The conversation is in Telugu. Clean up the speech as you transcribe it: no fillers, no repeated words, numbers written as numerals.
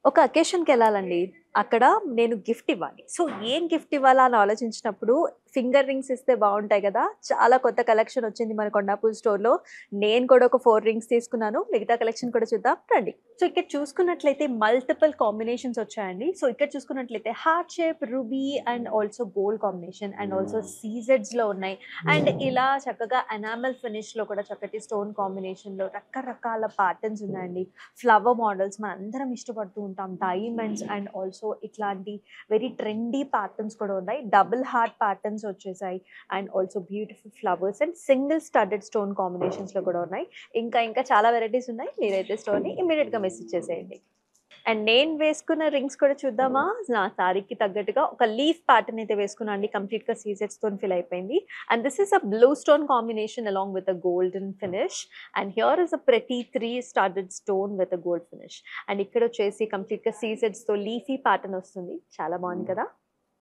ఒక అకేషన్‌కెళ్ళాలండి. అక్కడ నేను గిఫ్ట్ ఇవ్వాలి. సో, ఏం గిఫ్ట్ ఇవ్వాలా అని ఆలోచించినప్పుడు ఫింగర్ రింగ్స్ ఇస్తే బావుంటాయి గదా! చాలా కొత్త కలెక్షన్ వచ్చింది మన కొండాపూర్ స్టోర్‌లో. నేను కూడా ఒక 4 రింగ్స్ తీసుకున్నాను. మిగతా కలెక్షన్ కూడా చూద్దాం రండి. సో, ఇక్కడ చూసుకున్నట్లయితే మల్టిపుల్ కాంబినేషన్స్ వచ్చాయండి. సో, ఇక్కడ చూసుకున్నట్లయితే heart shape, ruby and also gold combination and also సీజెడ్స్‌లో ఉన్నాయి. అండ్ ఇలా చక్కగా ఎనామెల్ ఫినిష్‌లో కూడా చక్కటి స్టోన్ కాంబినేషన్‌లో రకరకాల ప్యాటర్న్స్ ఉన్నాయండి. ఫ్లవర్ మోడల్స్ మనందరం ఇష్టపడుతూ ఉంటాం. డైమండ్స్ అండ్ ఆల్సో ఇట్లాంటి వెరీ ట్రెండీ ప్యాటర్న్స్ కూడా ఉన్నాయి. డబుల్ హార్ట్ ప్యాటర్న్స్ వచ్చేసాయి. And also beautiful flowers and single studded stone కాంబినేషన్స్‌లో కూడా ఉన్నాయి. ఇంకా చాలా వెరైటీస్ ఉన్నాయి. మీరైతే స్టోర్‌ని ఇమ్మీడియేట్‌గా మెసేజ్ చేసేయండి. అండ్ నేను వేసుకున్న రింగ్స్ కూడా చూద్దామా? నా సారీకి తగ్గట్టుగా ఒక లీఫ్ ప్యాటర్న్ అయితే వేసుకున్నా అండి. కంప్లీట్‌గా సీజెడ్స్‌తోని ఫిల్ అయిపోయింది. And this is a blue stone combination along with a golden finish. And here is a pretty 3 studded stone with a gold finish. And ఇక్కడొచ్చేసి కంప్లీట్‌గా సీజెడ్స్‌తో లీఫీ ప్యాటర్న్ వస్తుంది. చాలా బాగుంది కదా!